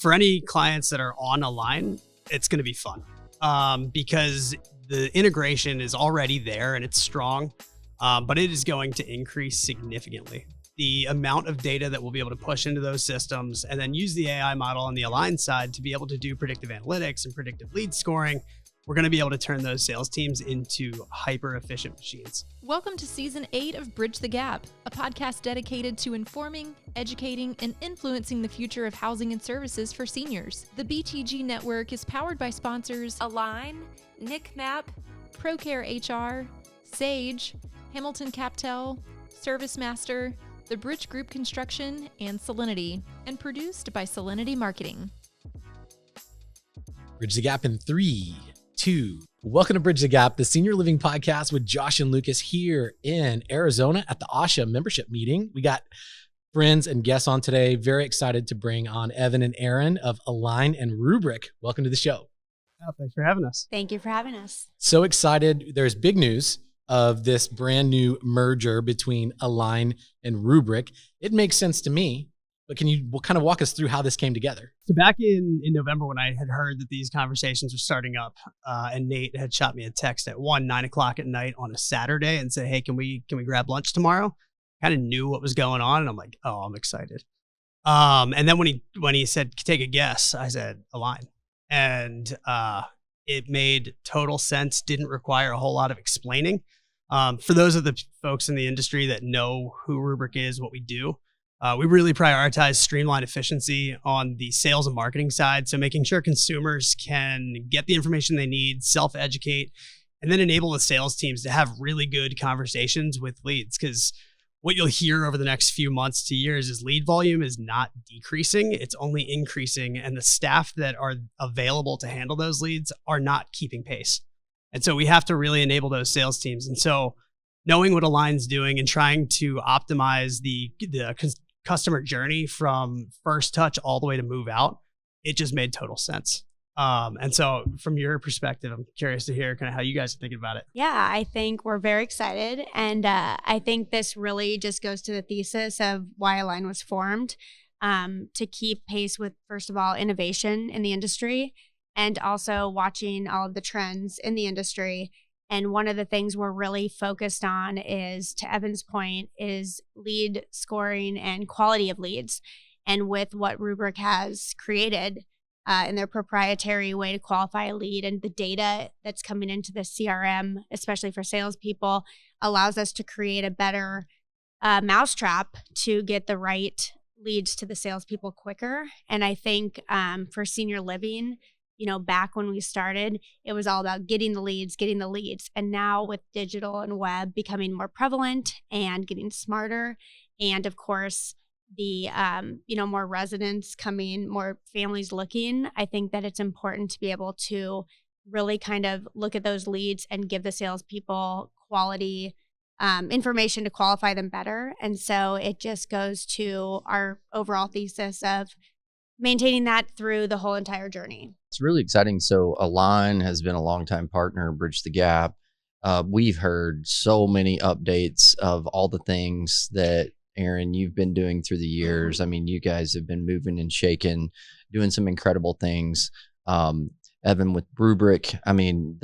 For any clients that are on Aline, it's going to be fun because the integration is already there and it's strong, but it is going to increase significantly. The amount of data that we'll be able to push into those systems and then use the AI model on the Aline side to be able to do predictive analytics and predictive lead scoring. We're going to be able to turn those sales teams into hyper efficient machines. Welcome to Season 8 of Bridge the Gap, a podcast dedicated to informing, educating, and influencing the future of housing and services for seniors. The BTG network is powered by sponsors Aline, NICMAP, ProCare HR, Sage, Hamilton Captel, ServiceMaster, The Bridge Group Construction, and Solinity, and produced by Solinity Marketing. Bridge the Gap in 3, 2. Welcome to Bridge the Gap, the senior living podcast with Josh and Lucas here in Arizona at the ASHA membership meeting. We got friends and guests on today. Very excited to bring on Evan and Erin of Aline and Roobrik. Welcome to the show. Oh, thanks for having us. Thank you for having us. So excited. There's big news of this brand new merger between Aline and Roobrik. It makes sense to me. But can you kind of walk us through how this came together? So back in November when I had heard that these conversations were starting up and Nate had shot me a text at 9 o'clock at night on a Saturday and said, hey, can we grab lunch tomorrow? Kind of knew what was going on. And I'm like, oh, I'm excited. And then when he said, take a guess, I said Aline. And it made total sense. Didn't require a whole lot of explaining. For those of the folks in the industry that know who Roobrik is, what we do, we really prioritize streamlined efficiency on the sales and marketing side. So making sure consumers can get the information they need, self-educate, and then enable the sales teams to have really good conversations with leads. Because what you'll hear over the next few months to years is lead volume is not decreasing. It's only increasing. And the staff that are available to handle those leads are not keeping pace. And so we have to really enable those sales teams. And so knowing what Aline's doing and trying to optimize the customer journey from first touch all the way to move out, it just made total sense. And so from your perspective, I'm curious to hear kind of how you guys are thinking about it. Yeah, I think we're very excited. And I think this really just goes to the thesis of why Aline was formed, to keep pace with, first of all, innovation in the industry and also watching all of the trends in the industry. And one of the things we're really focused on is, to Evan's point, is lead scoring and quality of leads. And with what Roobrik has created in their proprietary way to qualify a lead, and the data that's coming into the CRM, especially for salespeople, allows us to create a better mousetrap to get the right leads to the salespeople quicker. And I think for senior living, back when we started, it was all about getting the leads. And now with digital and web becoming more prevalent and getting smarter, and of course, the, more residents coming, more families looking, I think that it's important to be able to really kind of look at those leads and give the salespeople quality information to qualify them better. And so it just goes to our overall thesis of maintaining that through the whole entire journey. It's really exciting. So Aline has been a longtime partner, Bridge the Gap. We've heard so many updates of all the things that, Erin, you've been doing through the years. I mean, you guys have been moving and shaking, doing some incredible things. Evan with Roobrik, I mean,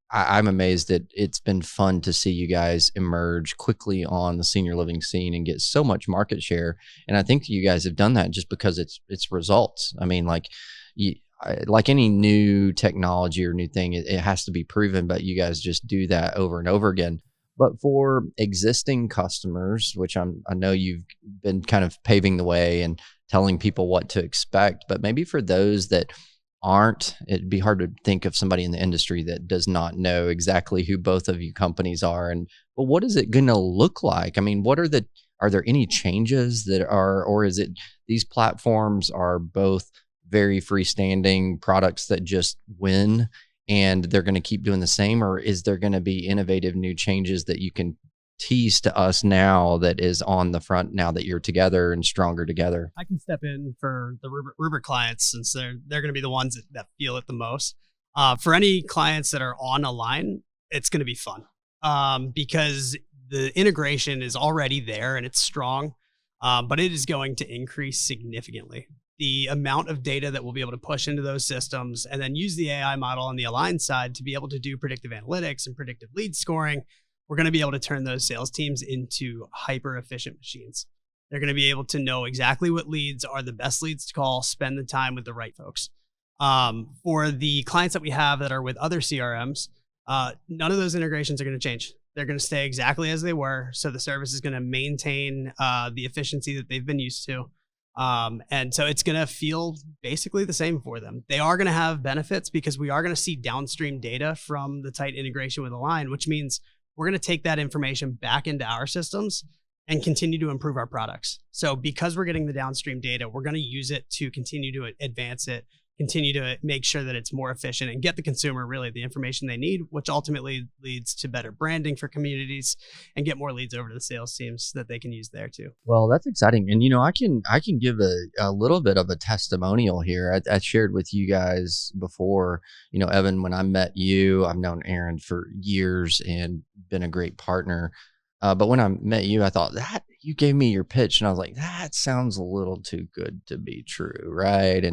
I'm amazed that it's been fun to see you guys emerge quickly on the senior living scene and get so much market share. And I think you guys have done that just because it's results. I mean, like any new technology or new thing, it has to be proven, but you guys just do that over and over again. But for existing customers, which I know you've been kind of paving the way and telling people what to expect, but maybe for those that aren't, it'd be hard to think of somebody in the industry that does not know exactly who both of you companies are. But what is it going to look like? I mean, are there any changes that are, or is it these platforms are both very freestanding products that just win and they're going to keep doing the same? Or is there going to be innovative new changes that you can tease to us now that is on the front now that you're together and stronger together? I can step in for the Roobrik clients since they're going to be the ones that feel it the most. For any clients that are on Aline, it's going to be fun because the integration is already there and it's strong, but it is going to increase significantly. the amount of data that we'll be able to push into those systems, and then use the AI model on the Align side to be able to do predictive analytics and predictive lead scoring, we're going to be able to turn those sales teams into hyper efficient machines. They're going to be able to know exactly what leads are the best leads to call, spend the time with the right folks. For the clients that we have that are with other CRMs, none of those integrations are going to change. They're going to stay exactly as they were. So the service is going to maintain the efficiency that they've been used to. And so it's going to feel basically the same for them. They are going to have benefits because we are going to see downstream data from the tight integration with Align, which means we're going to take that information back into our systems and continue to improve our products. So because we're getting the downstream data, we're going to use it to continue to advance it, continue to make sure that it's more efficient and get the consumer really the information they need, which ultimately leads to better branding for communities and get more leads over to the sales teams that they can use there too. Well, that's exciting. And, I can give a little bit of a testimonial here. I shared with you guys before, Evan, when I met you, I've known Erin for years and been a great partner. But when I met you, I thought that you gave me your pitch and I was like, that sounds a little too good to be true. Right.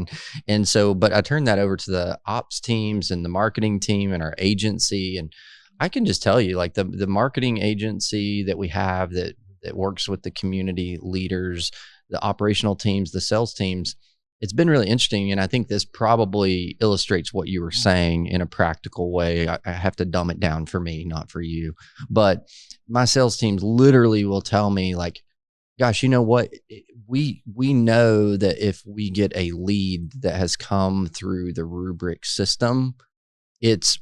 And so, but I turned that over to the ops teams and the marketing team and our agency. And I can just tell you, like the marketing agency that we have that works with the community leaders, the operational teams, the sales teams, it's been really interesting. And I think this probably illustrates what you were saying in a practical way. I have to dumb it down for me, not for you. But my sales teams literally will tell me like, gosh, you know what? We know that if we get a lead that has come through the Roobrik system, it's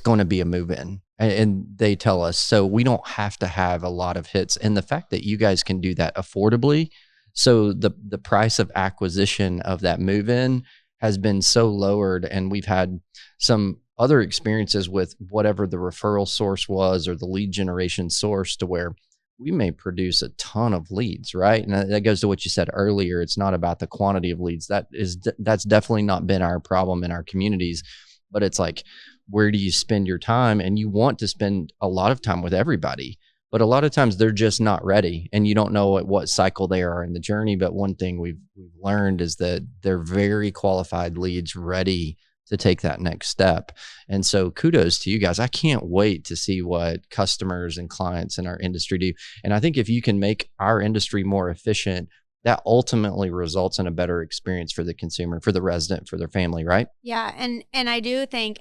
going to be a move-in. And they tell us, so we don't have to have a lot of hits. And the fact that you guys can do that affordably, so the price of acquisition of that move-in has been so lowered, and we've had some other experiences with whatever the referral source was or the lead generation source to where we may produce a ton of leads, right? And that goes to what you said earlier. It's not about the quantity of leads. That's definitely not been our problem in our communities, but it's like, where do you spend your time? And you want to spend a lot of time with everybody. But a lot of times they're just not ready, and you don't know at what cycle they are in the journey. But one thing we've learned is that they're very qualified leads ready to take that next step. And so kudos to you guys. I can't wait to see what customers and clients in our industry do. And I think if you can make our industry more efficient, that ultimately results in a better experience for the consumer, for the resident, for their family, right? Yeah. And I do think,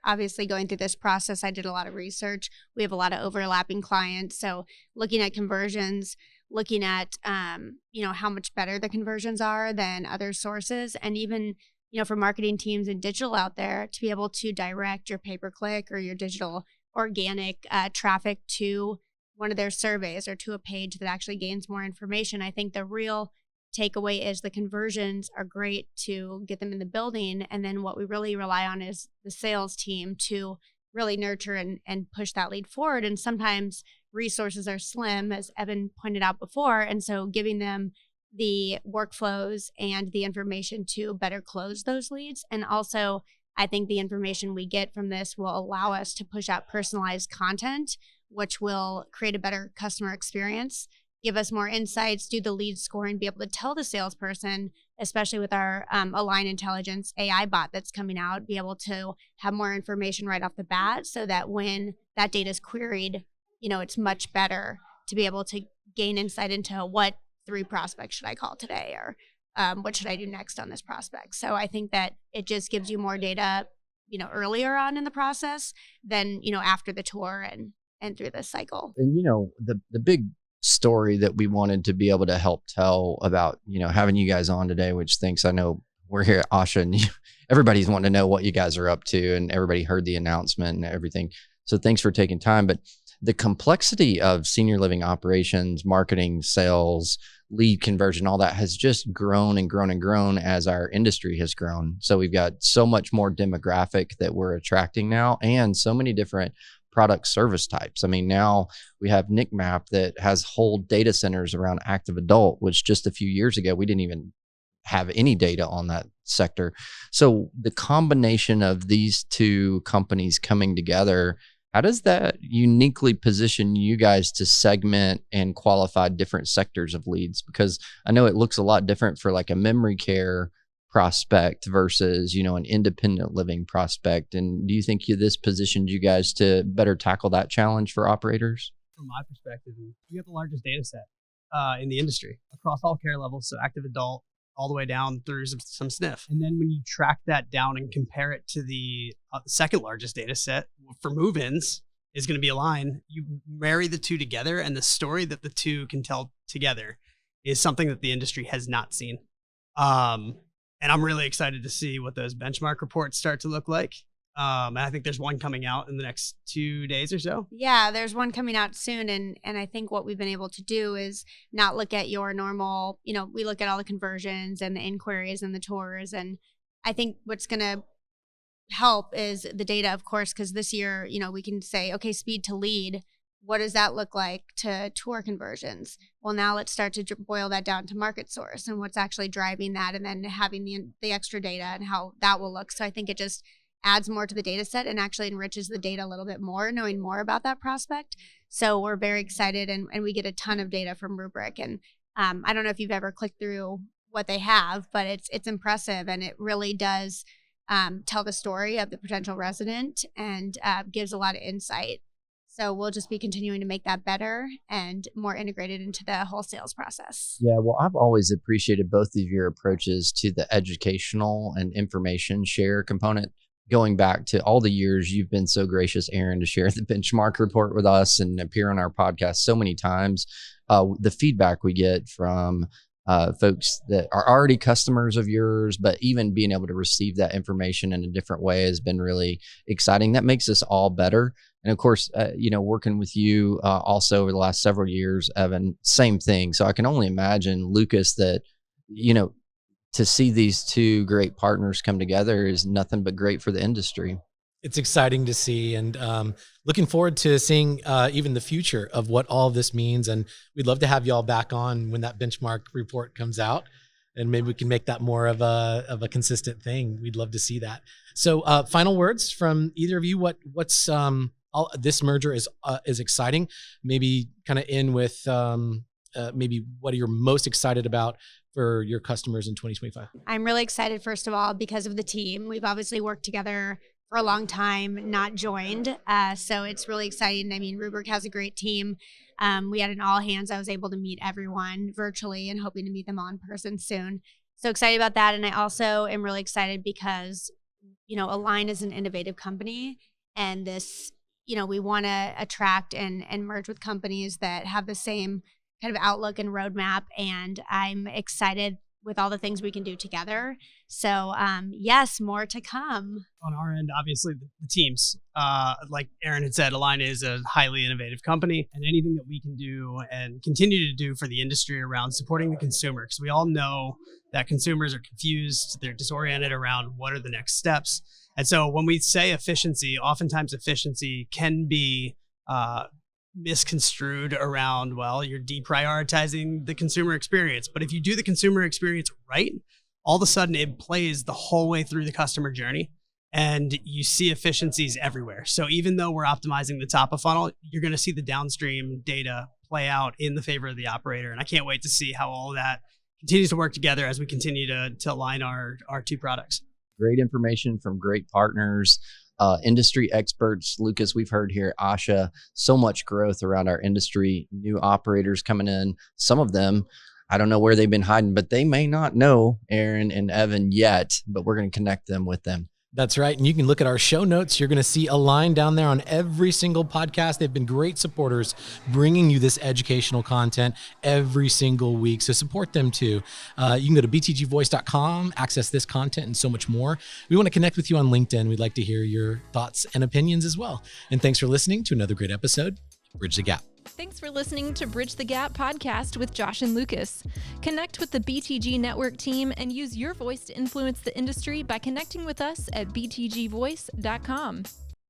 obviously going through this process, I did a lot of research. We have a lot of overlapping clients. So looking at conversions, looking at, how much better the conversions are than other sources. And even, for marketing teams and digital out there to be able to direct your pay-per-click or your digital organic traffic to one of their surveys or to a page that actually gains more information. I think the real takeaway is the conversions are great to get them in the building. And then what we really rely on is the sales team to really nurture and push that lead forward. And sometimes resources are slim, as Evan pointed out before. And so giving them the workflows and the information to better close those leads. And also, I think the information we get from this will allow us to push out personalized content, which will create a better customer experience, give us more insights, do the lead scoring, be able to tell the salesperson, especially with our Align Intelligence AI bot that's coming out, be able to have more information right off the bat so that when that data is queried, it's much better to be able to gain insight into what 3 prospects should I call today, or what should I do next on this prospect. So I think that it just gives you more data, earlier on in the process than, after the tour and through this cycle. And, the big story that we wanted to be able to help tell about, having you guys on today, which thinks I know we're here at ASHA and everybody's wanting to know what you guys are up to, and everybody heard the announcement and everything. So thanks for taking time. But the complexity of senior living operations, marketing, sales, lead conversion, all that has just grown and grown and grown as our industry has grown. So we've got so much more demographic that we're attracting now, and so many different product service types. Now we have NICMAP that has whole data centers around active adult, which just a few years ago, we didn't even have any data on that sector. So the combination of these two companies coming together How does that uniquely position you guys to segment and qualify different sectors of leads? Because I know it looks a lot different for like a memory care prospect versus, an independent living prospect. And do you think this positioned you guys to better tackle that challenge for operators? From my perspective, we have the largest data set in the industry across all care levels, so active adult all the way down through some SNF. And then when you track that down and compare it to the second largest data set for move-ins is going to be Aline, you marry the two together, and the story that the two can tell together is something that the industry has not seen. And I'm really excited to see what those benchmark reports start to look like. And I think there's one coming out in the next 2 days or so. Yeah, there's one coming out soon. And I think what we've been able to do is not look at your normal, we look at all the conversions and the inquiries and the tours. And I think what's going to help is the data, of course, because this year, we can say, okay, speed to lead. What does that look like to tour conversions? Well, now let's start to boil that down to market source and what's actually driving that, and then having the extra data and how that will look. So I think it just adds more to the data set and actually enriches the data a little bit more, knowing more about that prospect. So we're very excited, and we get a ton of data from Roobrik. And I don't know if you've ever clicked through what they have, but it's impressive, and it really does tell the story of the potential resident and gives a lot of insight. So we'll just be continuing to make that better and more integrated into the whole sales process. Yeah, well, I've always appreciated both of your approaches to the educational and information share component. Going back to all the years you've been so gracious, Erin, to share the benchmark report with us and appear on our podcast so many times. The feedback we get from folks that are already customers of yours, but even being able to receive that information in a different way has been really exciting. That makes us all better. And of course, working with you also over the last several years, Evan, same thing. So I can only imagine, Lucas, that, to see these two great partners come together is nothing but great for the industry. It's exciting to see, and looking forward to seeing even the future of what all of this means. And we'd love to have you all back on when that benchmark report comes out, and maybe we can make that more of a consistent thing. We'd love to see that. So final words from either of you. What's this merger is exciting. Maybe kind of end with maybe what are you most excited about for your customers in 2025? I'm really excited, first of all, because of the team. We've obviously worked together for a long time, not joined. So it's really exciting. I mean, Roobrik has a great team. We had an all hands. I was able to meet everyone virtually and hoping to meet them all in person soon. So excited about that. And I also am really excited because, Aline is an innovative company, and this, we want to attract and merge with companies that have the same kind of outlook and roadmap. And I'm excited with all the things we can do together. So yes, more to come. On our end, obviously, the teams, like Erin had said, Aline is a highly innovative company, and anything that we can do and continue to do for the industry around supporting the consumer, because we all know that consumers are confused, they're disoriented around what are the next steps. And so when we say efficiency, oftentimes efficiency can be misconstrued around, well, you're deprioritizing the consumer experience. But if you do the consumer experience right, all of a sudden it plays the whole way through the customer journey, and you see efficiencies everywhere. So even though we're optimizing the top of funnel, you're going to see the downstream data play out in the favor of the operator. And I can't wait to see how all of that continues to work together as we continue to align our two products. Great information from great partners. Industry experts. Lucas, we've heard here at ASHA, so much growth around our industry, new operators coming in. Some of them, I don't know where they've been hiding, but they may not know Erin and Evan yet, but we're going to connect them with them. That's right. And you can look at our show notes. You're going to see Aline down there on every single podcast. They've been great supporters, bringing you this educational content every single week. So support them too. You can go to btgvoice.com, access this content and so much more. We want to connect with you on LinkedIn. We'd like to hear your thoughts and opinions as well. And thanks for listening to another great episode, Bridge the Gap. Thanks for listening to Bridge the Gap podcast with Josh and Lucas. Connect with the BTG Network team and use your voice to influence the industry by connecting with us at btgvoice.com.